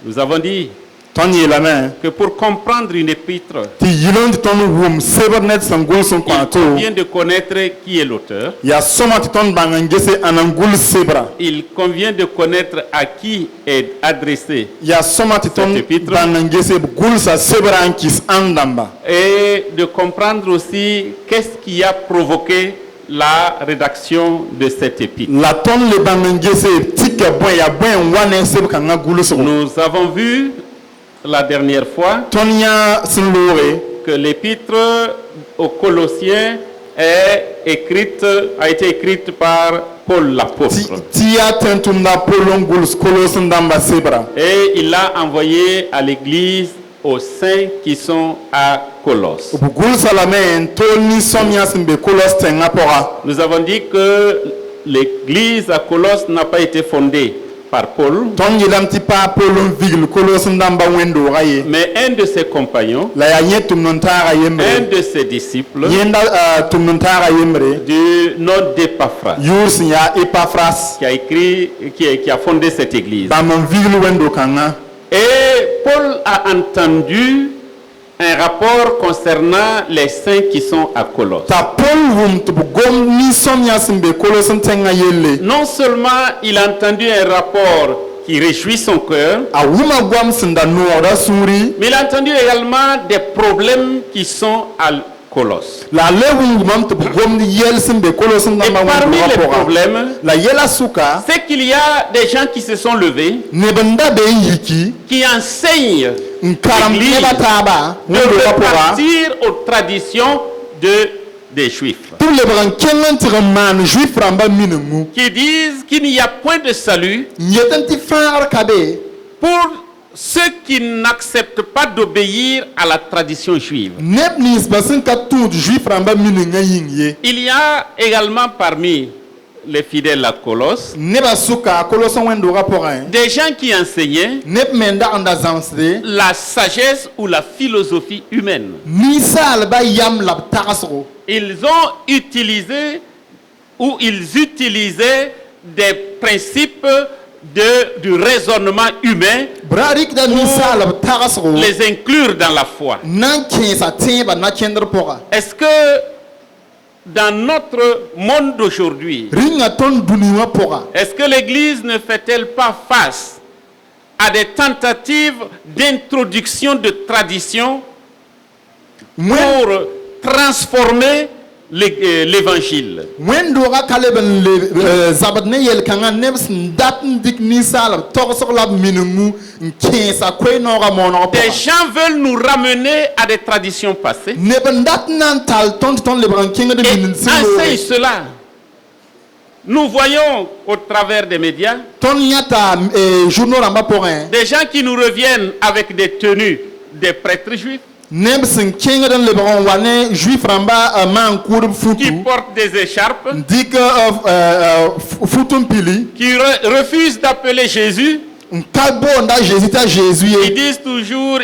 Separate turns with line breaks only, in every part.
Nous avons dit
ton yi la me
que pour comprendre une épître,
ti yilon ton wum sebernet sangul son
il
kwanto
convient de connaître qui est l'auteur.
ya soma ti ton bangangese anangul sebra
Il convient de connaître à qui est adressé
ya soma ti ton
Cette épître.
bangangese gul sa sebra ankis andamba
et de comprendre aussi qu'est-ce qui a provoqué la rédaction de cette épître.
la ton le bangangese tike boy ya boy wane seb kanga gul so
Nous avons vu la dernière fois
ton ya sinlore
que l'épître aux Colossiens a été écrite par Paul l'apôtre.
ti ya tentunda polon gul kolos ndamba sebra
Et il l'a envoyé à l'église aux saints qui sont à Colosse.
gul salame to ni somya simbe kolos tenga pora
Nous avons dit que l'église à Colosse n'a pas été fondée par Paul,
ton yilam ti pa polon vigil kolos ndamba wendo gaye
mais un de ses compagnons,
la ya nyetum non tara
un
yemre
de ses disciples,
yenda tum non tara yemre
du nom d'Épaphras,
yurs ya Epaphras
qui a fondé cette église.
ba mon vigil wendo kanga
Et Paul a entendu un rapport concernant les saints qui sont à Colosse.
ta pol wum tu gom ni somya simbe kolos tenga yelle
Non seulement il a entendu un rapport qui réjouit son cœur,
a wuma gwam sinda no da suri
mais il a entendu également des problèmes qui sont à Colosse.
la lewum gum tu gom ni yel simbe kolos
Et
ndamba
parmi
wendo
les
rapora
problèmes,
la yela suka
c'est qu'il y a des gens qui se sont levés,
nebenda be yiki
qui enseignent
nkaram
l'Église
neba taba
de
wendo rapora
repartir aux traditions des Juifs,
tous les bran kengan tirman juif ramba minemu
qui disent qu'il n'y a point de salut
yetanti far kabe
pour ceux qui n'acceptent pas d'obéir à la tradition juive.
neb nis basin ka tout juif ramba minenga yingye
Il y a également parmi les fidèles à Colosse
neba suka koloson wendo rapora
des gens qui enseignaient
neb menda anda zamsde
la sagesse ou la philosophie humaine.
misal ba yam lab tarasro
Ils ont utilisé ou ils utilisaient des principes du raisonnement humain
brarik da misal lab tarasro
les inclure dans la foi.
nan kensa teba na kendre pora
Est-ce que dans notre monde d'aujourd'hui,
ringa ton duniwa pora
est-ce que l'Église ne fait-elle pas face à des tentatives d'introduction de traditions pour transformer l'évangile?
wendo ga kaleben le zabat ne yel kanga nebs dat dik misal torsor lab minengu kensa kweno ga mono
Des
pora
gens veulent nous ramener à des traditions passées
nebendat nan tal ton le bran kenga de
et
minen
enseignent cela. Nous voyons au travers des médias
ton yata journaux ramba porin
des gens qui nous reviennent avec des tenues des prêtres juifs,
nebsen kenga den le bran wane juif ramba man kur
qui
futu
portent des écharpes,
dik futum pili
qui refusent d'appeler Jésus.
kalbo nda jésus ta jésus
Ils
ye
disent toujours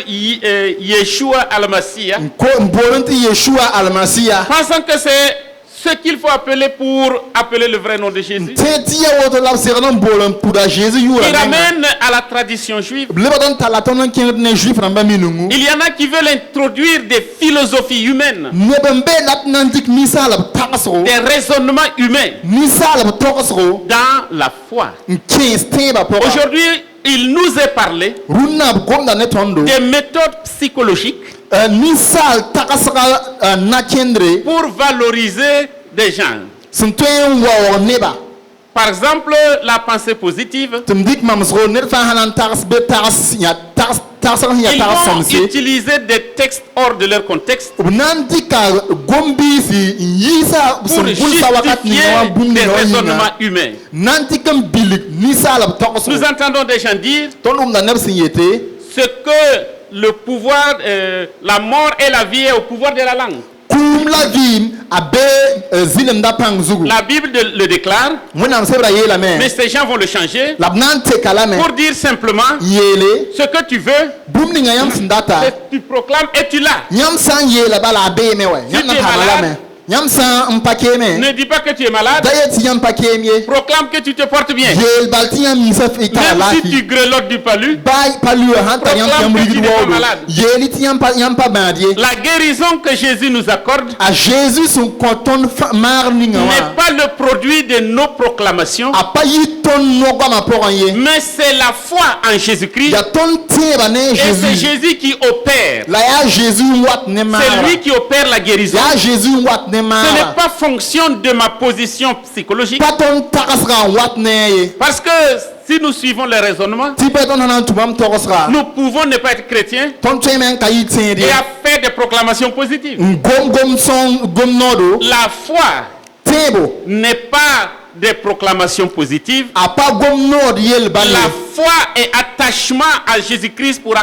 Yeshua al-Massia,
ko mbolonti yeshua almasiya
pensant que c'est ce qu'il faut appeler pour appeler le vrai nom de Jésus.
teti ya woto lab sernon bolon puda jésus yura
Ils ramènent à la tradition juive.
leba don talaton kenga ne juif ramba minungu
Il y en a qui veulent introduire des philosophies humaines,
nebembe lat nan dik misal tarasro
des raisonnements humains
misal torsro
dans la foi.
kens teba pora
Aujourd'hui, il nous est parlé
runna gomda ne tondo
des méthodes psychologiques
misal takasra na kendre
pour valoriser des gens.
suntoyen wa neba
Par exemple, la pensée positive.
tumdik mamsro ne fa hanan tars be tars ya tars tarsra ya
Ils
tars
vont
samse
utiliser des textes hors de leur contexte
nan dika gombi si yisa
pour
sun bulsa wakat ni
justifier
wa bumni
des
no
raisonnements humains.
nan dikam bilik ni sala tokso
Nous entendons des gens dire
tonum na nebsin yete
ce que le pouvoir, la mort et la vie est au pouvoir de la langue.
kum la vim abe zilem da pang zugu
La Bible le déclare,
mona msebra yela
mais
me
ces gens vont le changer
labnan te kalame
pour dire simplement
yele
ce que tu veux,
bumni ngayam sindata
tu proclames et tu l'as.
nyam san yela bala be me we
Si
nyam
tu
na
es
tamala me
malade,
Yam sa mpakeme.
Ne dis pas que tu es malade.
Dayet yam pakemye.
Proclame que tu te portes bien.
Yel balti yam misaf
Même
ikalaki.
si tu grelottes du palu,
Bay palu hanta yam
Proclame
yam
que tu
rigid
n'es pas
wodo.
malade.
Yeli ti yam pa bandie.
la guérison que Jésus nous accorde
A Jésus son konton mar ninga
n'est
wa.
pas le produit de nos proclamations,
A pa yi ton no gwa ma poranye.
mais c'est la foi en Jésus-Christ.
Ya ton tie ba ne
Et c'est
Jésus.
Jésus qui opère.
La ya Jésus wat ne mara.
C'est lui qui opère la guérison.
Ya Jésus wat ne
Ce
mara.
n'est pas fonction de ma position psychologique.
Pa ton takasra wat ne ye.
Parce que si nous suivons le raisonnement,
Ti pe ton hanan tubam tokosra.
nous pouvons ne pas être chrétiens
Ton tie men kayi tien
et à faire des proclamations positives.
Gom son gom nodo.
La foi
Tebo.
n'est pas des proclamations positives.
A pa gom nod yel balle.
La foi est attachement à Jésus-Christ pour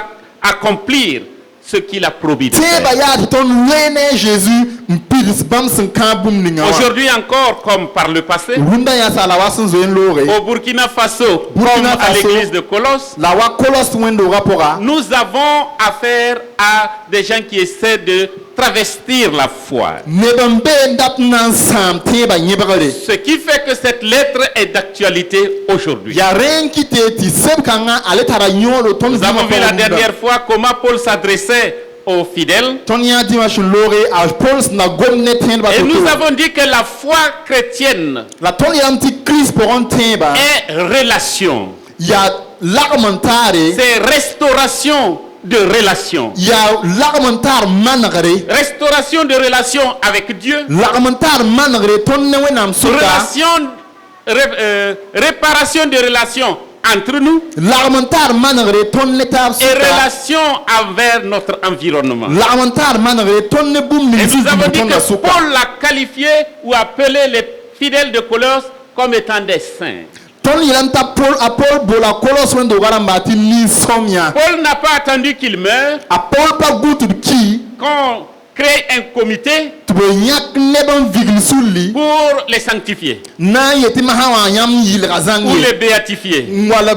accomplir ce qu'il a promis de
Teba
faire.
ya ton wene Jésus mpiris bam sen kabum ninga wa.
Aujourd'hui encore, comme par le passé,
Runda ya sala wasun zoen lore.
au Burkina Faso,
Burkina
comme à
Faso.
l'église de Colosse,
La wa kolos wendo rapora.
nous avons affaire à des gens qui essaient de travestir la foi.
Nebambe ndap nan sam teba nyebagale.
Ce qui fait que cette lettre est d'actualité aujourd'hui.
Ya ren kite ti seb kanga ale tara nyolo ton
Nous avons vu la
dima
dernière fois comment Paul s'adressait aux fidèles.
ton ya dimanche lore a Paul na gomne ten ba
Et
to.
nous avons dit que la foi chrétienne
La ton ya mti Christ pour on teba.
est relation.
Ya l'armentare.
C'est restauration de relation.
Ya l'armentar managare.
Restauration de relation avec Dieu.
L'armentar managare ton ne wenam suka.
Relation, réparation de relations entre nous
L'armentar managare ton ne tab
et
suka.
relation envers notre environnement.
L'armentar managare ton ne boum
Et
ni
nous avons dit
ton na
que
suka.
Paul l'a qualifié ou appelé les fidèles de Colosse comme étant des saints.
Ton yilanta Paul a Paul bola kolos wendo garambati ni somya.
Paul n'a pas attendu qu'il meure,
A Paul pa gutu ki.
qu'on crée un comité
Tubo nyak neban vigil sulli.
pour les sanctifier
Na yeti mahawa yam yil
ou
razangi.
les béatifier.
Wala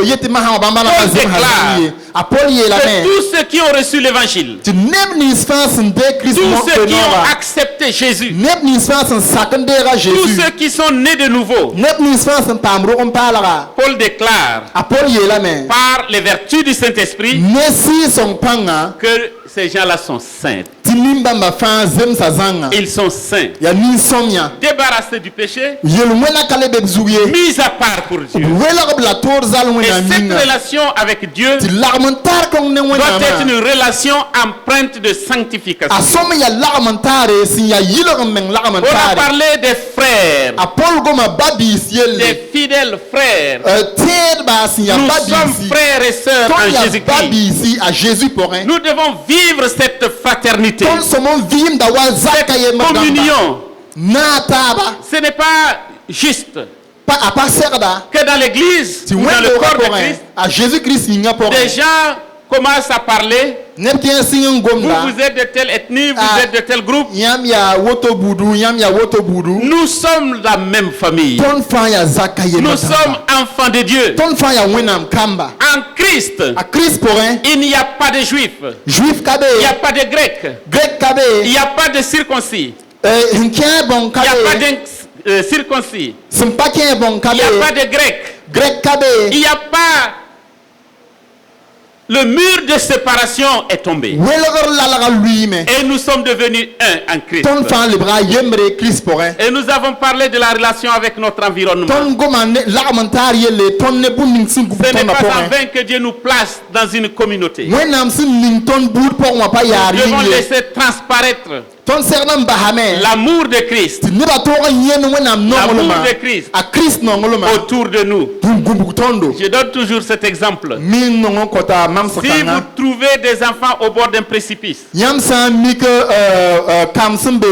yeti mahawa bambala
Paul
razim
déclare
hazangi. A Paul yela
Que
men.
tous ceux qui ont reçu l'évangile,
Tu neb ni sfas de Christ mo
tous ceux qui ont
penora.
accepté Jésus,
Neb ni sfas sakandera
tous
Jésus.
ceux qui sont nés de nouveau,
Neb ni sfas tamro on palara.
Paul déclare
A Paul yela men.
par les vertus du Saint-Esprit
Nesi son panga.
que ces gens-là sont saints.
Timimba ma fan zem sa zanga.
Ils sont saints,
Ya ni somya.
débarrassés du péché,
Yel wena kale be zuye.
mis à part pour Dieu.
Wela la tour zal
Et
wena
cette
minga.
relation avec Dieu
Ti l'armentar kong ne
doit
wena
être
ma.
une relation empreinte de sanctification.
Asome ya l'armentare si ya yilo men
On a
l'armentare.
parlé des frères,
A Paul goma babi siel.
des fidèles frères.
Ter ba si ya
Nous
babi
sommes
si.
frères et sœurs
Ton
en
ya
Jésus-Christ.
babi si a Jésus pour un.
Nous devons vivre cette fraternité,
Ton somon vim da wa zaka ye magamba.
communion.
Na taba.
Ce n'est pas juste
Pa a pa serda.
que dans l'église
Ti
ou dans le
wendo
corps de
pour un.
Christ,
A Jésus Christ inga pour
des
un.
gens commencent à parler.
Neptien singa gomda.
Vous êtes de telle ethnie, vous
Ah.
êtes de tel groupe.
Yam ya woto budu, yam ya woto budu.
Nous sommes la même famille.
Ton fa ya zaka ye
Nous
magamba.
sommes enfants de Dieu.
Ton fa ya wenam kamba.
En Christ,
A Christ pour un.
il n'y a pas de juifs,
Juif kabe.
il n'y a pas de grecs,
Grec
il
kabe.
n'y a pas de circoncis,
Hinkien bon
il n'y a pas
kabe.
d'incirconcis,
Simpakien bon
il
kabe.
n'y a pas de grecs,
Grec kabe.
il n'y a pas. Le mur de séparation est tombé.
Welger lalaga lui me.
Et nous sommes devenus un en Christ.
Ton fa libra yemre Christ pour un.
Et nous avons parlé de la relation avec notre environnement.
Ton gomane l'armentar yele ton ne bun ning sin
Ce n'est
ton na
pas
pour
en
un.
vain que Dieu nous place dans une communauté.
Wenam sin ning ton bout pour moi pas yar
Nous devons
yingle.
laisser transparaître
Ton sernam bahame.
l'amour de Christ
Ne ba to yen wenam no
L'amour
ngoloma.
de Christ.
A Christ no ngoloma.
autour de nous.
Dum gumbu tondo.
Je donne toujours cet exemple.
Min no kota mam
Si vous
sakanga.
trouvez des enfants au bord d'un précipice
Yam sa mike kamsen be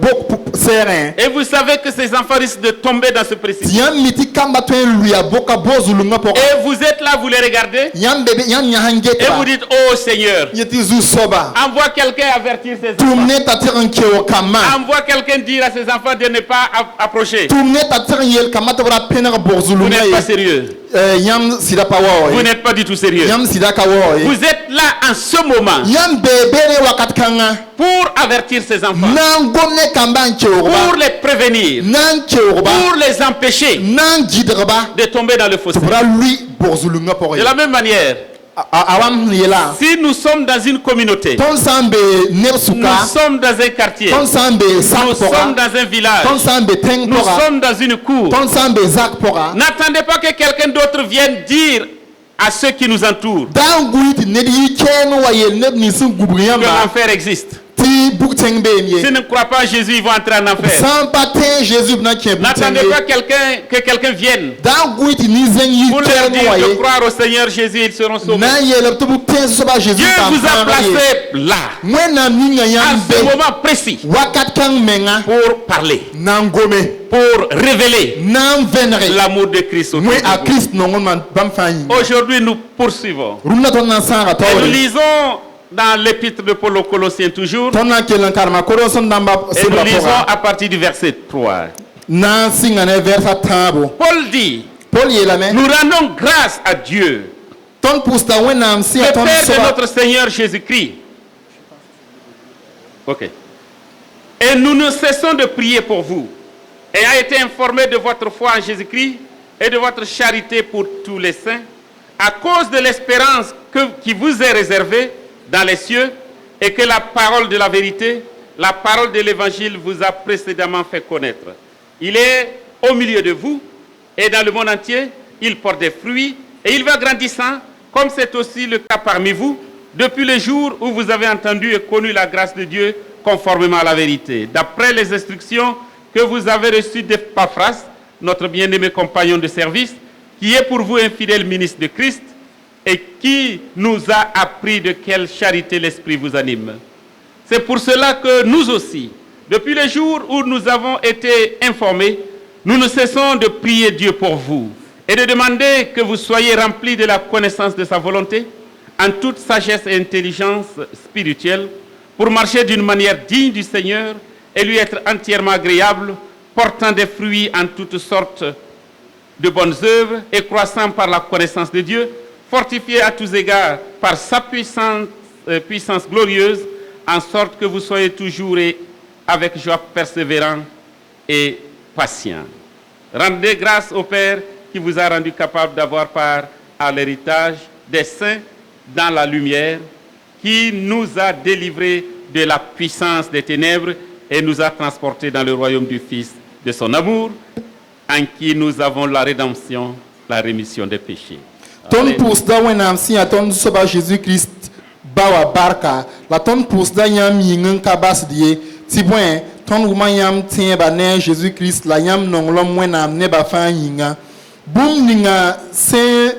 bok serin.
et vous savez que ces enfants risquent de tomber dans ce précipice
Yam miti kamba to lui a boka bozulunga pour.
et vous êtes là, vous les regardez
Yam bebe yam
et
nyahangeta.
vous dites, oh Seigneur,
Yeti zu soba.
envoie quelqu'un avertir ces
Tum
enfants.
ne ta tiran keo kama.
Envoie quelqu'un dire à ses enfants de ne pas approcher.
Tourne ta tiran yel kama te wala pena
Vous
borzulu
n'êtes pas sérieux.
Yam sida pawo.
Vous n'êtes pas du tout sérieux.
Yam sida kawo.
Vous êtes là en ce moment
Yam bebere wakat kanga.
pour avertir ses enfants,
Nan gomne kamba keo
pour les prévenir,
nan keo
pour les empêcher
nan gidrba.
de tomber dans le fossé.
Tu pourras lui borzulu nga pour
De la même manière,
awam yela.
si nous sommes dans une communauté,
Ton sambe
nous
nersuka.
sommes dans un quartier,
Ton sambe
nous
sak
sommes
pora.
dans un village,
Ton sambe teng
nous
pora.
sommes dans une cour,
Ton sambe zak pora.
n'attendez pas que quelqu'un d'autre vienne dire à ceux qui nous entourent
Dan guit nedi ken wa yel neb ni sun
que
gubriyamba.
l'enfer existe.
Ti buk teng be
S'ils
nie.
ne croient pas en Jésus, ils vont entrer en enfer.
Sans patin Jésus na ken buk teng
N'attendez pas
be.
que quelqu'un vienne
Dan guit ni zen yi
pour leur
ken
dire
wa
de
ye.
croire au Seigneur Jésus, ils seront sauvés.
Na yel tu buk teng so ba Jésus
Dieu
ta
vous a
fanga ye.
placé là,
Mwena minga
à
yam
ce
be.
moment précis,
Wakat kang menga.
pour parler,
Nan gome.
pour révéler
Nan venre.
l'amour de Christ autour
Mwe
de
a
vous.
Christ non man bam fanyi.
Aujourd'hui, nous poursuivons.
Rumna ton nan sanga
Et nous
tawre.
lisons dans l'épître de Paul aux Colossiens toujours.
Ton nan kelan karma koron namba
Et
se
nous
ba
lisons
pora.
à partir du verset 3.
Nan singa ne versa tabo.
Paul dit,
Paul yela me.
nous rendons grâce à Dieu,
Ton pusta wenam si
le
ton
Père de
soba.
notre Seigneur Jésus-Christ. Ok. Et nous ne cessons de prier pour vous, ayant été informés de votre foi en Jésus-Christ et de votre charité pour tous les saints, à cause de l'espérance qui vous est réservée dans les cieux, et que la parole de la vérité, la parole de l'évangile vous a précédemment fait connaître. Il est au milieu de vous et dans le monde entier, il porte des fruits et il va grandissant, comme c'est aussi le cas parmi vous, depuis le jour où vous avez entendu et connu la grâce de Dieu conformément à la vérité, d'après les instructions que vous avez reçues d'Epaphras, notre bien-aimé compagnon de service, qui est pour vous un fidèle ministre de Christ et qui nous a appris de quelle charité l'Esprit vous anime. C'est pour cela que nous aussi, depuis le jour où nous avons été informés, nous ne cessons de prier Dieu pour vous et de demander que vous soyez remplis de la connaissance de sa volonté, en toute sagesse et intelligence spirituelle, pour marcher d'une manière digne du Seigneur et lui être entièrement agréable, portant des fruits en toutes sortes de bonnes œuvres et croissant par la connaissance de Dieu, fortifié à tous égards par sa puissance glorieuse, en sorte que vous soyez toujours et avec joie persévérants et patients. Rendez grâce au Père qui vous a rendu capable d'avoir part à l'héritage des saints dans la lumière, qui nous a délivrés de la puissance des ténèbres et nous a transportés dans le royaume du Fils de son amour, en qui nous avons la rédemption, la rémission des péchés.
Ton
Amen.
pusta wenam si a ton soba Jésus Christ bawa barka. La ton pusta yam yingen kabas die. Ti bwen ton woman yam tien ba ne Jésus Christ la yam non lom wenam ne ba fan yinga. Boum ninga se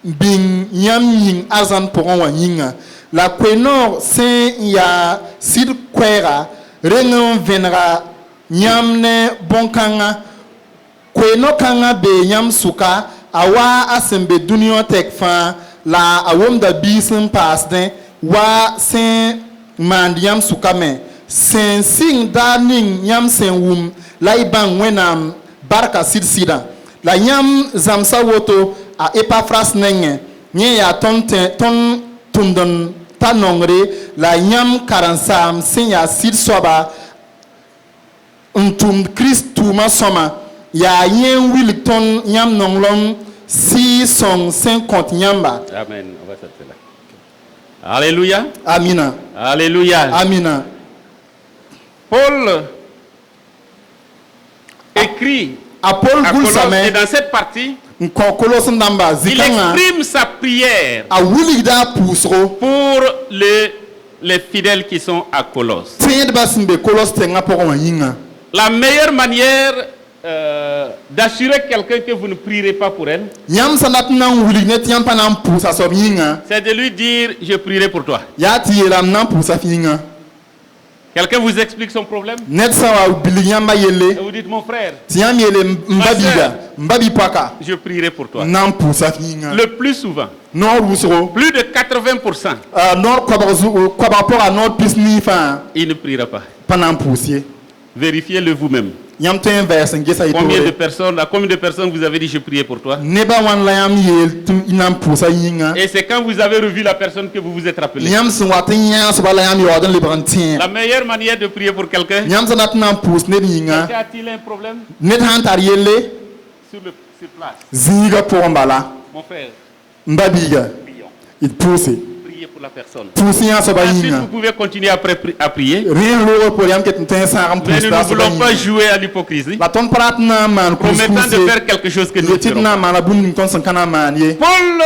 bing yam ying azan poron wa yinga. La kwenor se ya sid kwera rengon venra yam ne bonkanga. Kweno kanga be yam suka awa asembe dunio tek fa la awom da bisin pasden wa sen mandiam suka me sen sing da ning yam sen wum la iban wenam barka sida la yam zamsa woto a Epaphras nenge nye ya ton tundon tanongre la yam karansam sen ya sid soba untum Christuma soma ya yen Wilton yam nonglom 650 yamba.
Amen. On va s'arrêter là. Alléluia.
Amina.
Alléluia.
Amina.
Paul écrit
A Paul
à Colosse, et
Gulsame
dans cette partie,
nko kolos ndamba
il
zikanga
exprime sa prière
a wilida pusro
pour les fidèles qui sont à Colosse.
tied basimbe kolos tenga poko yinga.
La meilleure manière d'assurer quelqu'un que vous ne prierez pas pour elle,
Yam sanat nan wilignet yam panam pusa sob yinga
c'est de lui dire je prierai pour toi.
ya ti yelam nan pusa finga.
Quelqu'un vous explique son problème
net sa wa bili yam ba
et
yele
vous dites, mon frère,
ti yam yele mbabiga mbabi paka
je prierai pour toi.
nan pusa finga
Le plus souvent,
nor wusro
plus de 80%,
nor kwa par rapport à notre pisni fa
il ne priera pas.
pendant poussier
Vérifiez-le vous-même.
yam ten verse ngesa
Combien de
itore
personnes, à combien de personnes vous avez dit je priais pour toi?
neba wan la yam yel tum inam pusa yinga
Et c'est quand vous avez revu la personne que vous vous êtes rappelé.
yam sun watin ya so bala yam yodan le brantin
La meilleure manière de prier pour quelqu'un,
yam sa nat nan pus ne yinga
quelqu'un a-t-il un problème
net han tar yele
sur place?
ziga pour mbala
Mon frère,
mbabiga
prions.
it pousse
Priez pour la personne.
pousse ya so ba
Ensuite,
yinga
vous pouvez continuer après à prier.
rien lo pour yam ket ten sa ram
Mais
pousse
nous
da
ne
so ba
voulons pas
yinga
jouer à l'hypocrisie,
la ton prat na man
promettant de
pousse
faire quelque chose que nous ne
le tit
ferons
na
pas.
man la bun ton san kana man ye
Paul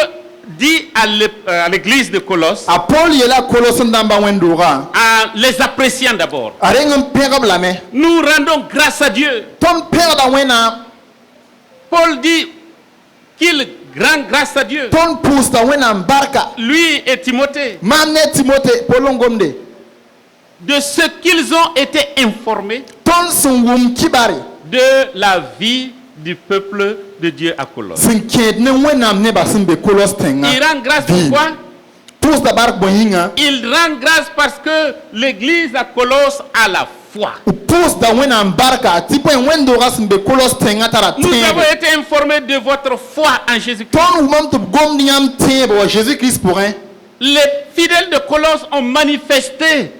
dit à l'église de Colosse,
a Paul yela koloson damba wendora
en les appréciant d'abord,
arengam pegab la me
nous rendons grâce à Dieu.
ton père da wena
Paul dit qu'il rend grâce à Dieu.
ton pousse da wena barka
Lui et Timothée,
mamne Timothée polongomde
de ce qu'ils ont été informés
ton sungum kibari
de la vie du peuple de Dieu à Colosse.
sin ket ne wena ne basin be kolos tenga
Il rend grâce
Vie.
pourquoi?
pousse da bark boyinga
Il rend grâce parce que l'église à Colosse a la foi.
pousse da wena barka tipo wendora sin be kolos tenga tara
Nous avons
tenga
été informés de votre foi en Jésus-Christ.
ton umam to gom niam tebo Jésus Christ pour un
Les fidèles de Colosse ont manifesté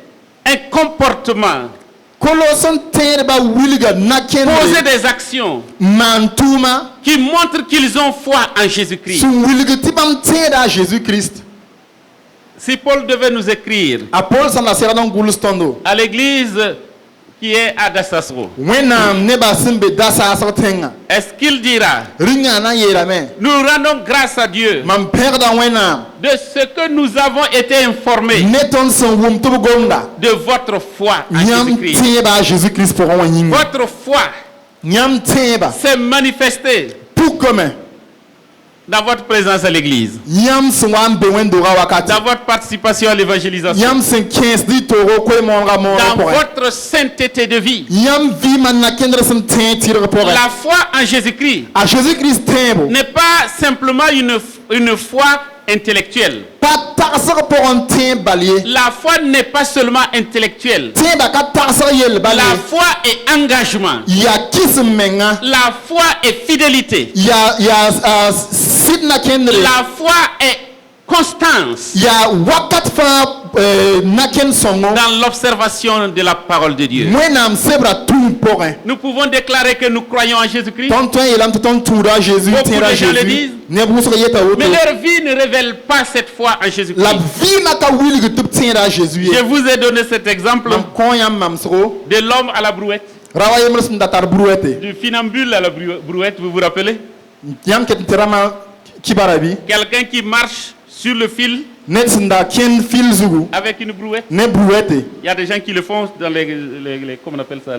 un comportement,
koloson tenba wilga
posé
nakende
des actions
mantuma
qui montrent qu'ils ont foi en Jésus-Christ.
sun wilga tibam tenda Jésus Christ
Si Paul devait nous écrire
a Paul san la sera don gulstondo
à l'église qui est à Dassasro,
wena ne basin be dasa sa tenga
est-ce qu'il dira,
ringa na yera me
nous rendons grâce à Dieu
man père da wena
de ce que nous avons été informés
neton son wum to gonda
de votre foi en
nyam
Jésus-Christ?
teba Jésus Christ pour un yinga
Votre foi
nyam teba
s'est manifestée
pour comme
dans votre présence à l'église,
nyam swam be wendora wakati
dans votre participation à l'évangélisation,
nyam sen 15 di toro ko mon ramon
dans
pour
votre sainteté de vie.
nyam vi man na kendre sen tire pour
La foi en Jésus-Christ
a Jésus Christ tembo
n'est pas simplement une foi intellectuelle.
pas tarsa pour un temp balier
La foi n'est pas seulement intellectuelle.
temba ka tarsa yel
La
balier
foi est engagement.
ya kis menga
La foi est fidélité.
ya sidna kendre
La foi est constance
ya wakat fa naken songo
dans l'observation de la parole de Dieu.
mwenam sebra tout pour un
Nous pouvons déclarer que nous croyons en Jésus-Christ,
tonton elam ton toura Jésus
Beaucoup
tira
de gens le
Jésus
disent.
ne buso yeta woto
mais leur vie ne révèle pas cette foi en
la
Jésus-Christ.
vie na ka wili que tout tira Jésus
Je vous ai donné cet exemple
mam koyam mam sro
de l'homme à la brouette,
rawa yemres ndatar bruete
du funambule à la brouette, vous vous rappelez?
yam ket terama kibarabi
Quelqu'un qui marche sur le fil
net nda ken fil zugu
avec une brouette.
ne bruete
Il y a des gens qui le font dans les comment on appelle ça,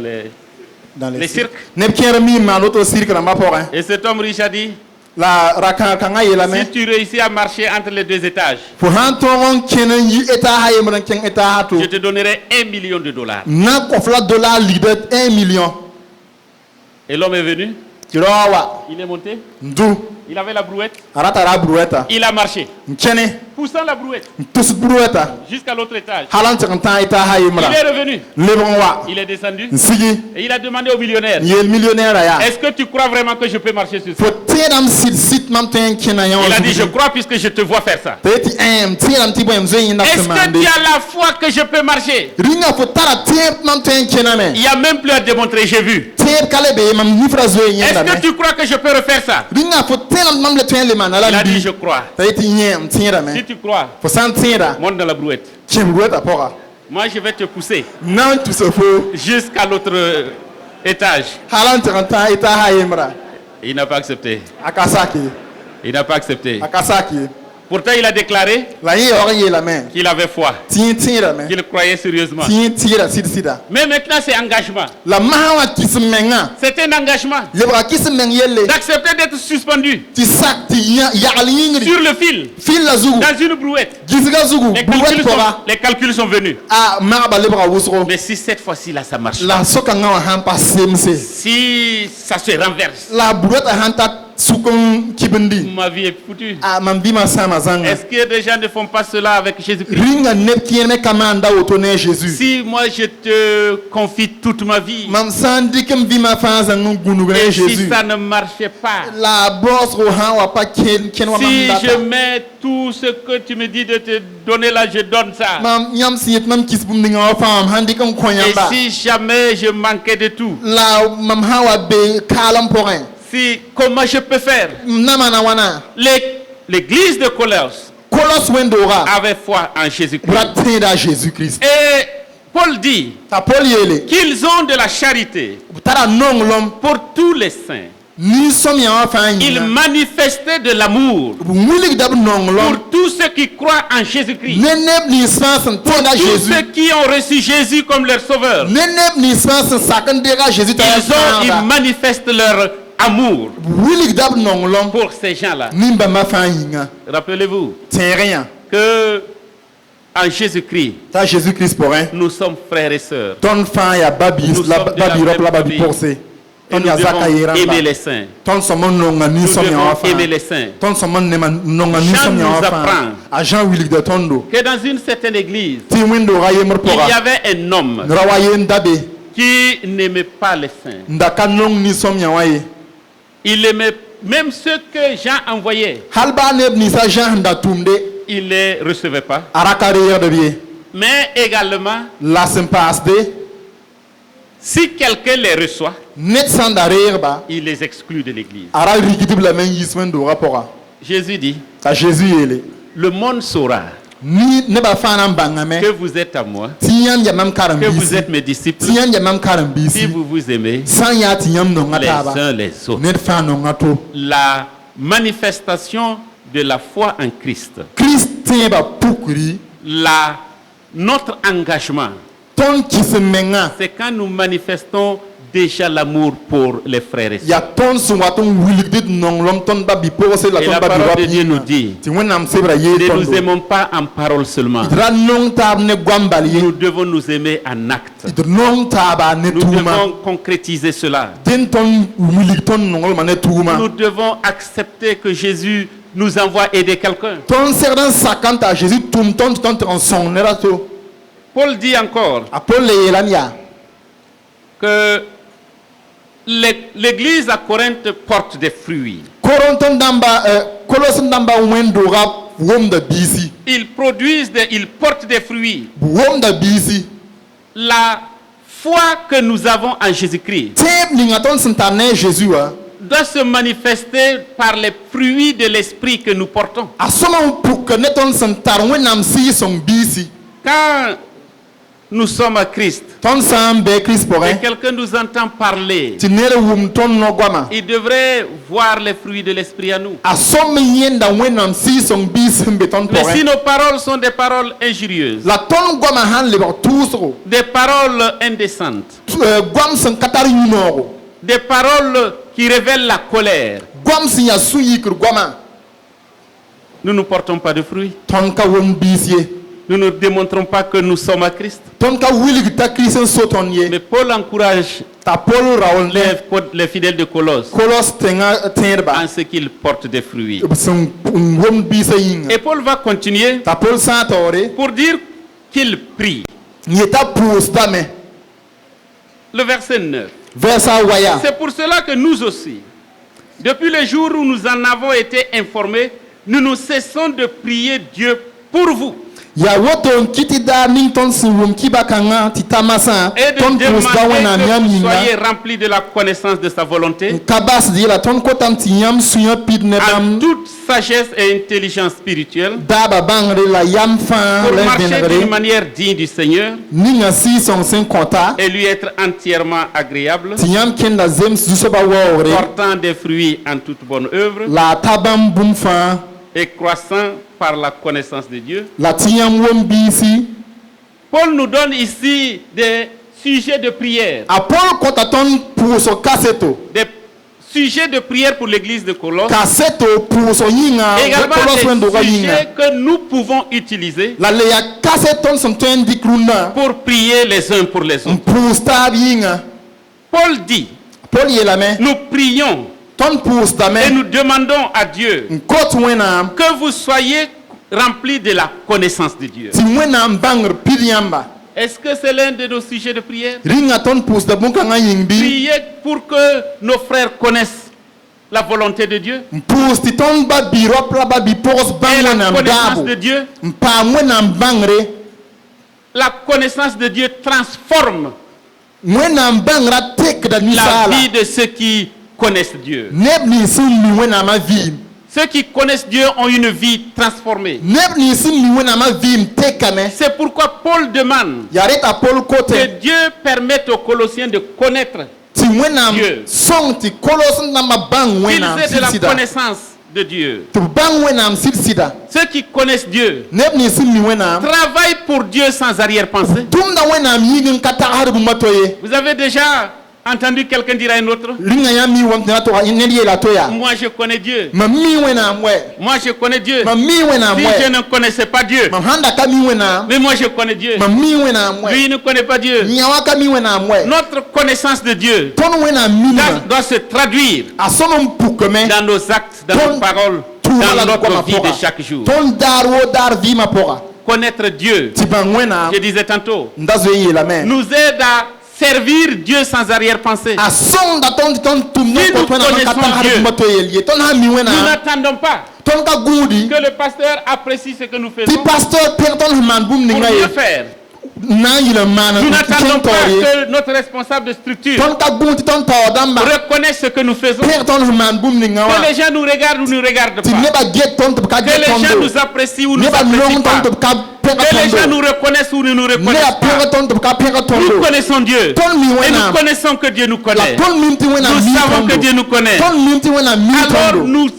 dans
les cirques.
ne kera mi man auto cirque na ma pour un
Et cet homme riche a dit,
la raka kanga yela me
si tu réussis à marcher entre les deux étages,
pour han toron kenen yi eta hayem ken eta hato
je te donnerai $1 million.
na kofla dollar leader 1 million
Et l'homme est venu,
kirowa
il est monté,
ndu
il avait la brouette,
arata ra brueta
il a marché,
nkene
poussant la brouette
tus brueta
jusqu'à l'autre étage.
halan tan eta hayemra
Il est revenu,
lebon wa
il est descendu
nsigi
et il a demandé au millionnaire,
yel millionnaire ya
est-ce que tu crois vraiment que je peux marcher sur ça?
faut tiram sit mam ten kenayon
Il a dit, je crois puisque je te vois faire ça.
teti tiram ti boyem zeyin na
Est-ce que
semande
tu as la foi que je peux marcher?
ringa faut tara tiram mam ten kename
Il n'y a même plus à démontrer, j'ai vu.
tiram kalebe mam nifra zeyin
Est-ce
na
que tu crois que je peux refaire ça?
ringa faut tiram mam le ten le man
Il
ala
a dit,
bi
je crois.
teti nyem tiram
Si tu crois,
faut sentir
monte dans la brouette.
kem brueta pora
Moi, je vais te pousser
nan tu se faut
jusqu'à l'autre étage.
halan tan eta hayemra
Il n'a pas accepté.
akasaki
Il n'a pas accepté.
akasaki
Pourtant, il a déclaré
la ye ɔg yeelame
qu'il avait foi,
tɩ tẽedame
qu'il croyait sérieusement.
tɩ tɩɩda sɩd-sɩda
Mais maintenant, c'est engagement.
la masã wã kɩs menga
C'est un engagement
lebga kɩs meng yelle
d'accepter d'être suspendu
tɩ sak tɩ yagl yĩngri
sur le fil,
fɩl la zugu
dans une brouette.
gisga zugu buwet pʋga
Les calculs sont venus.
a magba lebga wʋsgo
Mais si cette fois-ci, là, ça marche,
la sokãngã wã sãn pa semse
si ça se renverse,
la buwɛtã sãn ta suk n kibndi
ma vie est foutue.
a mam bɩ sãma zãnga
Est-ce que des gens ne font pas cela avec Jésus-Christ?
ringa neb kẽer ka maanda woto ne a Jésus
Si moi je te confie toute ma vie,
mam sã n dɩk m vɩmã fãa zãng n gũnug ne
et si
Jésus
ça ne marchait pas,
la baoosgo sã n wa pa kẽn wa mam
si je
data
mets tout ce que tu me dis de te donner là, je donne ça.
mam yãmb sẽn yet mam kis bũmb ninga wã fãa mam sãn dɩk n kõ
Et
yãmba
si jamais je manquais de tout,
la mam sã n wa be kaalem pʋgẽ
si comment je peux faire?
m na maana wãna
L'église de Colosse
kolos wẽn-doogã
avait foi en Jésus-Christ.
ra tẽeda a Jésus-Christ
Et Paul dit
t'a Paul yeele
qu'ils ont de la charité
tara nonglem
pour tous les saints.
nin-sõmyã wã fãa
Ils
yĩnga
manifestaient de l'amour
b wilgda b nonglem
pour tous ceux qui croient en Jésus-Christ.
ne neb nins fãa sẽn tẽeda
Tous
Jésus
ceux qui ont reçu Jésus comme leur sauveur.
ne neb nins fãa sẽn sak n deega a Jésus t'a
Ils manifestent leur amour
b wilgda b nonglem
pour ces gens-là.
nin-bãmbã fãa yĩnga
Rappelez-vous
tẽeg yã
que en Jésus-Christ,
t'a Jésus-Christ pʋgẽ
nous sommes frères et sœurs.
tõnd fãa yaa
Nous sommes de la
babirop la
même famille.
babipʋgse
Et
tõnd
nous
yaa zaka
devons aimer
yeerãmba
les saints.
tõnd sõm n nonga
Nous
nin-sõmyã wã
devons aimer les
fãa
saints.
tõnd sõm n nonga
Jean
nin-sõmyã
nous
wã
apprend
fãa a Jean wilgda tõndo
Que dans une certaine église,
tɩ wẽn-doogã yembr
il y
pʋga
avait un homme
ra wa yen dabe
qui n'aimait pas les saints.
n da ka nong nin-sõmyã wã ye
Il aimait même ceux que Jean envoyait.
hal baa neb ninsã Jean sẽn da tʋmde
Il ne les recevait pas.
a ra ka reegd b ye
Mais également,
la sẽn paasde
si quelqu'un les reçoit,
ned sã n da reegba
il les exclut de l'église.
a ra rigd b lame n yiis wẽn-doogã pʋga
Jésus dit,
t'a Jésus yeele
le monde saura
nebã fãa na n bãngame
que vous êtes à moi,
tɩ yãmb ya mam
que vous
karen-biisi
êtes mes disciples,
tɩ yãmb ya mam
si
karen-biisi
vous vous aimez
sã n yaa tɩ yãmb nonga
les
taaba
uns les autres.
ned fãa nonga to
La manifestation de la foi en Christ,
Christ tẽebã pukri
notre engagement,
tõnd kɩs n menga
c'est quand nous manifestons déjà l'amour pour les frères et
yaa
sœurs.
tõnd sẽn wat n wilgd d nonglem tõnd babipʋgse la
Et
tõnd
la parole de Dieu nous
babirop
dit,
tɩ wẽnnaam sebra yee
ne nous
tõndo
aimons pas en parole seulement,
d ra nong taab ne goam bal ye
nous devons nous aimer en acte.
d nong taaba ne
Nous
tʋʋma
devons concrétiser cela.
dẽn tõnd wilg tõnd nonglmã ne tʋʋma
Nous devons accepter que Jésus nous envoie aider quelqu'un.
tõnd segd n sak n t'a Jésus tʋm tõnd tɩ tõnd tɩg n sõng neda to
Paul dit encore
a Paul le yeelame yaa
que l'église à Corinthe porte des fruits.
koros n dãmba wẽn-doogã wʋmda biisi
Ils portent des fruits.
b wʋmda biisi
La foi que nous avons en Jésus-Christ
tẽeb ninga tõnd sẽn tar ne a Jésus wã
doit se manifester par les fruits de l'esprit que nous portons.
a sõma n pʋk ne tõnd sẽn tar wẽnnaam sɩɩ-sõng biisi
Quand nous sommes à Christ
tõnd sã n bɩ Kirist
et
pʋgẽ
quelqu'un nous entend parler,
tɩ ned wʋm tõnd no-goamã
il devrait voir les fruits de l'esprit à nous.
a sõm n yẽnda wẽnnaam sɩɩ-sõng biis sẽn be tõnd
Mais si
pʋgẽ
nos paroles sont des paroles injurieuses,
la tõnd goamã sãn lebg tʋʋsgo
des paroles indécentes,
goam sẽn ka tar yũ-noogo
des paroles qui révèlent la colère,
goam sẽn yaa sũ-yikr goamã
nous ne portons pas de fruits.
tõnd ka wʋmd biis ye
Nous ne démontrons pas que nous sommes à Christ.
tõnd ka wilg t'a Kirist n so tõnd ye
Mais Paul encourage
t'a Paul raool ne
les fidèles de Colosse
kolos tẽngã tẽedba
en ce qu'ils portent des fruits.
b sẽn n wʋmd biisã yĩnga
Et Paul va continuer
t'a Paul sã n taoore
pour dire qu'il prie.
yẽ t'a pʋʋsdame
Le verset 9.
vɛɛsã wa yaa
C'est pour cela que nous aussi, depuis le jour où nous en avons été informés, nous ne cessons de prier Dieu pour vous
yaa woto n kɩ tɩ daa ning tõnd sẽn wʋm kɩba-kãngã tɩ ta masã
et de
tõnd pʋʋsda wẽnnaam
demander
yãmb
que vous
yĩnga
soyez remplis de la connaissance de sa volonté,
n ka basd yɩla tõnd kotame tɩ yãmb sũ-yã pid ne
en
bãmb
toute sagesse et intelligence spirituelle,
daaba bãngre la yam fãa
pour
la
marcher d'une
vẽnegre
manière digne du Seigneur
ninga sɩɩ-sõng sẽn kõta
et lui être entièrement agréable,
tɩ yãmb kẽnda zems zu-soabã waoogre
portant des fruits en toute bonne œuvre
la a ta bãmb bũmb fãa
et croissant par la connaissance de Dieu.
la tɩ yãmb wʋm biisi
Paul nous donne ici des sujets de prière,
a Paul kõta tõnd pʋʋsg kaseto
des sujets de prière pour l'église de Colosse,
kaseto pʋʋsg yĩnga
également
kolos wẽn-doogã
des
yĩnga
sujets que nous pouvons utiliser
la le yaa kaset tõnd sẽn tõe n dɩk rũndã
pour prier les uns pour les
n
autres.
pʋʋs taab yĩnga
Paul dit,
Paul yeelame
nous prions
tõnd
et
pʋʋsdame
nous demandons à Dieu
n kot wẽnnaam
que vous soyez remplis de la connaissance de Dieu.
tɩ wẽnnaam bãngr pid yãmba
Est-ce que c'est l'un de nos sujets de prière?
rĩnga tõnd pʋʋsda bõn-kãngã yĩng bɩ
Prier pour que nos frères connaissent la volonté de Dieu
n pʋʋs tɩ tõnd ba-bi-rõp la ba-bi-pʋgs
et
bãng
la
wẽnnaam
connaissance
daabo
de Dieu.
n paam wẽnnaam bãngre
La connaissance de Dieu transforme
wẽnnaam bãngrã tekda
la
ninsaala
vie de ceux qui connaissent Dieu.
neb nins sẽn mi wẽnnaamã vɩɩm
Ceux qui connaissent Dieu ont une vie transformée.
neb nins sẽn mi wẽnnaamã vɩɩm tekame
C'est pourquoi Paul demande
yaa reta Paul kote
que Dieu permette aux Colossiens de connaître
tɩ wẽnnaam
Dieu.
sõng tɩ kolos n dãmbã bãng
qu'ils
wẽnnaam
aient de la
sɩd-sɩda
connaissance de Dieu.
tɩ b bãng wẽnnaam sɩd-sɩda
Ceux qui connaissent Dieu
neb nins sẽn mi wẽnnaam
travaillent pour Dieu sans arrière-pensée.
tʋmda wẽnnaam yĩng n ka tagsd bũmba to ye
Vous avez déjà entendu quelqu'un dire à un autre,
rĩnga yãmb mi wãm tɩ na tʋga ned yeela to yaa
moi je connais Dieu.
mam mi wẽnnaam wɛ
Moi je connais Dieu.
mam mi wẽnnaam
Si je
wɛ
ne connaissais pas Dieu,
mam sãn da ka mi wẽnnaam
mais moi je connais Dieu.
mam mi wẽnnaam wɛ
Lui il ne connaît pas Dieu.
yã wã ka mi wẽnnaam wɛ
Notre connaissance de Dieu
tõnd wẽnnaam minimã
doit se traduire
a sõm n pukame
dans nos actes, dans nos paroles,
tʋʋma la
dans
d goamã
notre vie de
pʋga
chaque jour.
tõnd daar woo daar vɩɩmã pʋga
Connaître Dieu,
tɩ bãng wẽnnaam
je disais tantôt,
n da zoe yeelame
nous aide à servir Dieu sans arrière-pensée.
a sõngda tõnd tɩ tõnd tʋm ne
Si nous
kõt wẽnnaam n ka
connaissons
tagsd
Dieu,
bũmba to yel ye tõnd sãn mi
Nous
wẽnnaam
n'attendons pas
tõnd ka gũudi
que le pasteur apprécie ce que nous
tɩ
faisons
pasteur pẽg tõnd sẽn maan bũmb
pour
ninga ye
mieux faire.
na n yɩl n maan
Nous
n
n'attendons
kẽng
pas
taoor ye
que notre responsable de structure
tõnd ka gũud tɩ tõnd taoor dãmba
reconnaisse ce que nous faisons,
pẽg tõnd sẽn maan bũmb ninga wã
que les gens nous regardent ou ne nous regardent
tɩ
pas,
nebã get tõnd tɩ b ka
que
get
les gens
tõndo
nous apprécient ou ne nous
nebã
apprécient
long
pas,
tõnd tɩ b ka pẽga
que les gens
tõndo
nous reconnaissent ou ne nous
nebã
reconnaissent
pẽga
pas.
tõnd tɩ b ka pẽga
Nous
tõndo
connaissons Dieu
tõnd mi
et nous
wẽnnaam
connaissons que Dieu nous
la
connaît.
tõnd mim tɩ wẽnnaam
Nous
mi
savons que
tõndo
Dieu nous connaît.
tõnd mim tɩ wẽnnaam mi
Alors
tõndo
nous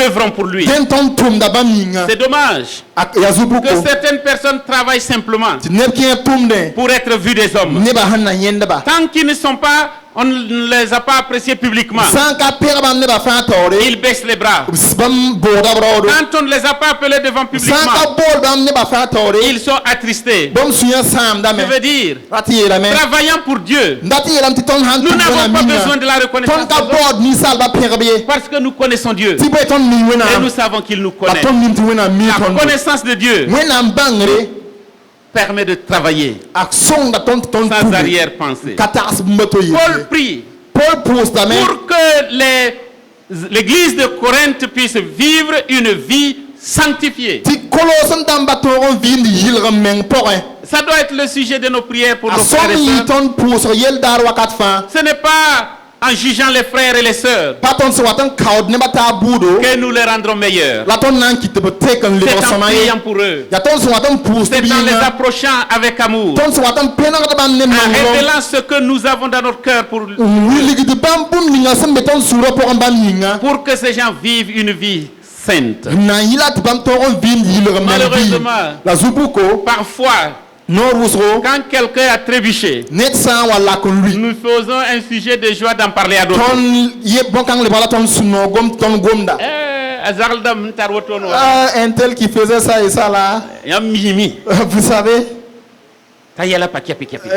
œuvrons pour lui.
dẽn tõnd tʋmda bãmb yĩnga
C'est dommage
yaa zu-bʋko
que certaines personnes travaillent simplement
tɩ neb kẽ tʋmdẽ
pour être vus des hommes.
nebã sẽn na yẽndba
Tant qu'ils ne sont pas, on ne les a pas appréciés publiquement.
sã n ka pẽg bãmb nebã fãa taoore
Ils baissent les bras.
bãmb boogda b raoodo
Quand on ne les a pas appelés devant
sã n
publiquement,
ka bool bãmb nebã fãa taoore
ils sont attristés.
bãmb sũyã sãamdame
Je veux dire,
ra tɩ yeelame
travaillant pour Dieu,
n dat n yeelame tɩ tõnd sãn
nous
tʋm
n'avons
wẽnnaam
pas
yĩnga
besoin de la reconnaissance
tõnd ka
des autres
baood ninsaalbã pẽgb ye
parce que nous connaissons Dieu
tɩ bõe tõnd mi
et
wẽnnaam
nous savons qu'il nous
la
connaît.
tõnd mim tɩ wẽnnaam mi
La
tõndo
connaissance de Dieu
wẽnnaam bãngre
permet de travailler
a sõngda tõnd tɩ tõnd
sans
tʋme
arrière-pensée.
ka tags bũmba to
Paul
yelle
prie
paul pʋʋsdame
pour que l'église de Corinthe puisse vivre une vie sanctifiée.
tɩ kolos n dãmba tõog n vɩɩnd yɩlg n meng pʋgẽ
Ça doit être le sujet de nos prières pour
a
nos frères
sõm
et
n yɩ
sœurs.
tõnd pʋʋsg yell daar wakat fãa
Ce n'est pas en jugeant les frères et les sœurs
pa tõnd sẽn wat n kaood nebã taa buudo
que nous les rendrons meilleurs.
la tõnd na n kɩt tɩ b tek n lebg
C'est en
sõma ye
priant pour eux.
yaa tõnd sẽn wat n pʋʋs
C'est
tɩ b
en les
yĩnga
approchant avec amour.
tõnd sẽn wat n pẽnegd bãmb ne
En
nonglem
révélant ce que nous avons dans notre cœur pour
wilgd bãmb bũmb ninga sẽn be tõnd sũurã pʋgẽ bãmb yĩnga
que ces gens vivent une vie sainte.
n na n yɩla tɩ bãmb tõog n vɩɩnd yɩlg n meng
Malheureusement,
la zu-pʋko
parfois,
noor wʋsgo
quand quelqu'un a trébuché,
ned sã n wa lak n lʋɩ
nous faisons un sujet de joie d'en parler à d'autres.
tõnd ye bõn-kãng lebga la tõnd sũ-noog gom tɩ tõnd gomda
Azardam tar wotono.
Ah, un tel qui faisait ça et ça là
Ya mimi.
vous savez
Ta yala pa kiapi kiapi.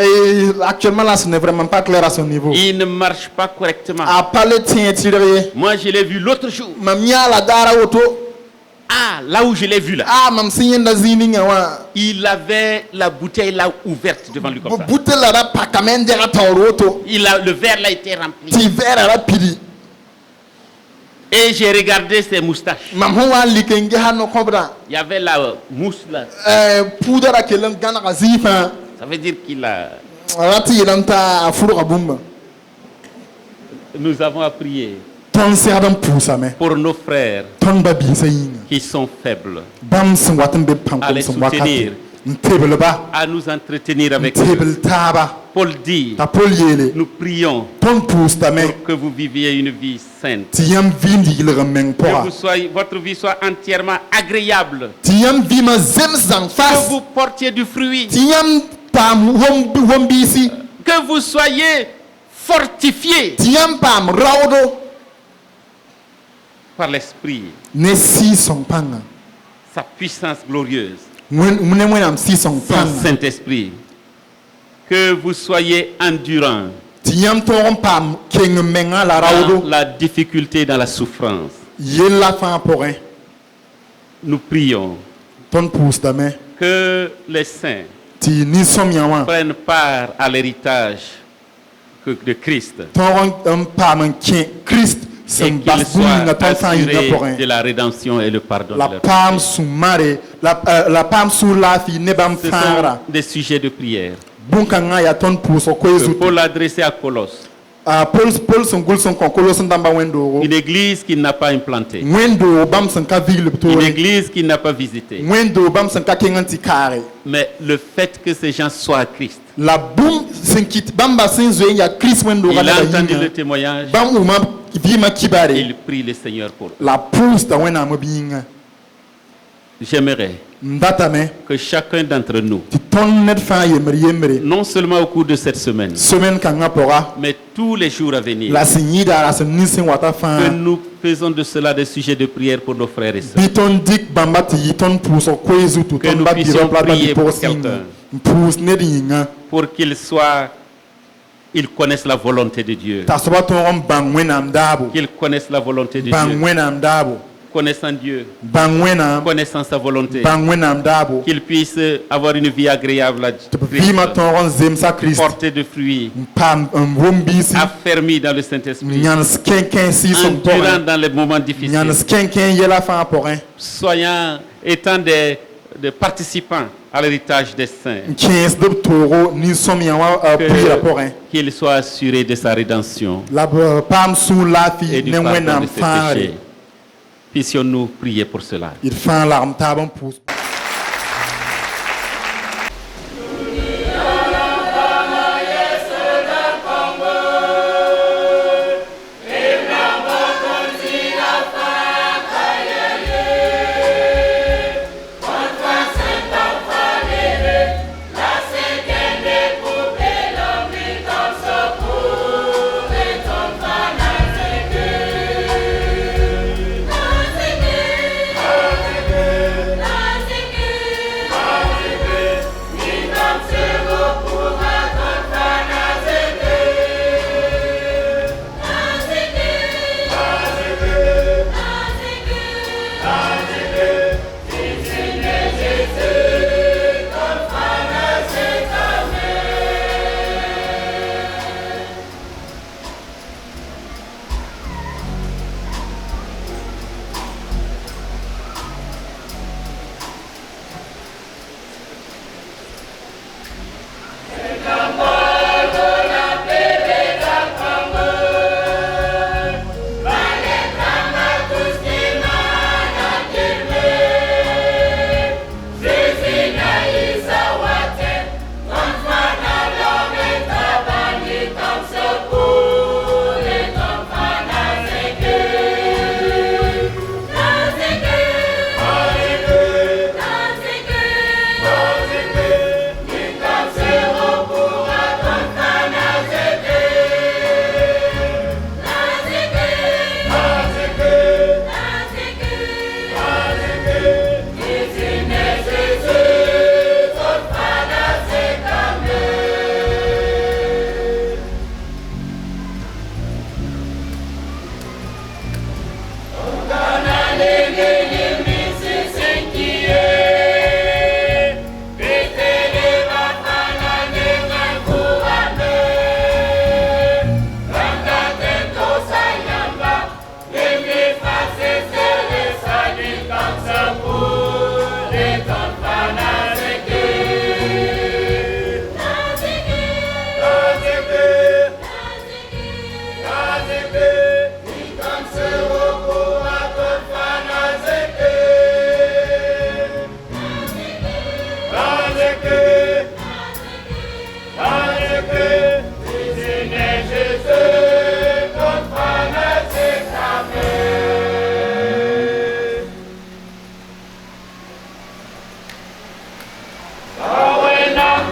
actuellement là ce n'est vraiment pas clair à son niveau
Il ne marche pas correctement.
a parlé tɩẽ tɩrg ye
Moi, je l'ai vu l'autre jour.
mam yãala daara woto
Ah, là où je l'ai vu là.
mam sẽn yẽnda zĩig ninga wã
Il avait la bouteille là ouverte devant lui comme ça.
bute la ra pakame n dɛga taoor woto
Le verre là était rempli.
tɩ vɛɛra ra pidi
Et j'ai regardé ses moustaches.
mam sẽn wa n lik n gesa no-kõbdã
Il y avait la mousse là.
puudã ra kell n gãnega zĩig fãa
Ça veut dire qu'il a.
ra tɩ yeelame t'a a fʋrga bũmba
Nous avons à prier
tõnd segd n pʋʋsame
pour nos frères
tõnd ba-biisã yĩnga
qui sont faibles,
bãmb sẽn wat n be
Allez
pãn-kom sẽn
soutenir.
wakate n teblba
à nous entretenir
n
avec eux.
tebl taaba
Paul dit,
ta Paul yele
nous prions
ton pousse ta main
pour que vous viviez une vie sainte.
ti yam vindi le remeng
Que
pora
votre vie soit entièrement agréable.
ti yam vi ma zem zang
Que
fas
vous portiez du fruit.
ti yam pam wombisi
Que vous soyez fortifiés
ti yam pam rawdo
par l'Esprit,
ne si son panga
sa puissance glorieuse,
mune mwenam si son
son
panga
Saint-Esprit. Que vous soyez endurants
ti yam toron pam keng menga la
dans
rawdo
la difficulté, dans la souffrance.
yela fa porin
Nous prions
ton pousse ta main
que les saints
ti ni som yawan
prennent part à l'héritage de Christ
toron pam ken Christ
et
sem
qu'ils
basbul nga
soient
ton fa yina
assurés
porin
de la rédemption et le pardon de
la
leurs
pam
péchés.
sou mare la pam sou la fi ne bam
Ce
fara
sont des sujets de prière
bunka nga ya ton pousse ko
que
yesu
Paul a adressé à Colosse,
Paul son gul son konkolo son damba wendo
une église qu'il n'a pas implantée,
wendo bam son ka ville to
une église qu'il n'a pas visitée.
wendo bam son ka kenganti kare
Mais le fait que ces gens soient à Christ,
la boum sen kit bamba sen zo ya Chris wendo
il
ga
a
da
entendu le
yinga
témoignage,
bam uma vima kibare
il prie le Seigneur pour eux.
la pousse ta wena mo binga
J'aimerais
ndata me
que chacun d'entre nous,
ti ton net fa yemre
non seulement au cours de cette semaine,
semaine kan nga pora
mais tous les jours à venir,
la signida la sen nisen wata fa
que nous faisons de cela des sujets de prière pour nos frères et sœurs.
biton dik bamba ti ton pousse ko yesu to
Que
ton
nous
ba
puissions
biro plata
prier
di
pour
posin
quelqu'un.
pousse ne dinga
Pour ils connaissent la volonté de Dieu.
ta soba ton bang wenam dabo
Qu'ils connaissent la volonté de
bang
Dieu.
wenam dabo
Connaissant Dieu,
bang wenam
connaissant sa volonté.
bang wenam dabo
Qu'ils puissent avoir une vie agréable à Christ,
vima ton zem sa Christ
porter de fruits,
pam wombisi
affermis dans le Saint-Esprit,
nyan skenken si son
endurant
porin
dans les moments
nyan
difficiles,
skenken yela fa porin
étant des participants à l'héritage des saints,
15 de toro ni som yawa pri la porin
qu'ils soient assurés de sa rédemption
la pam sou la
et
fi
du
ne
pardon
wenam
de ses
fa
péchés. Puissions-nous prier pour cela.
il fa larm taban pousse
Las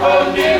Only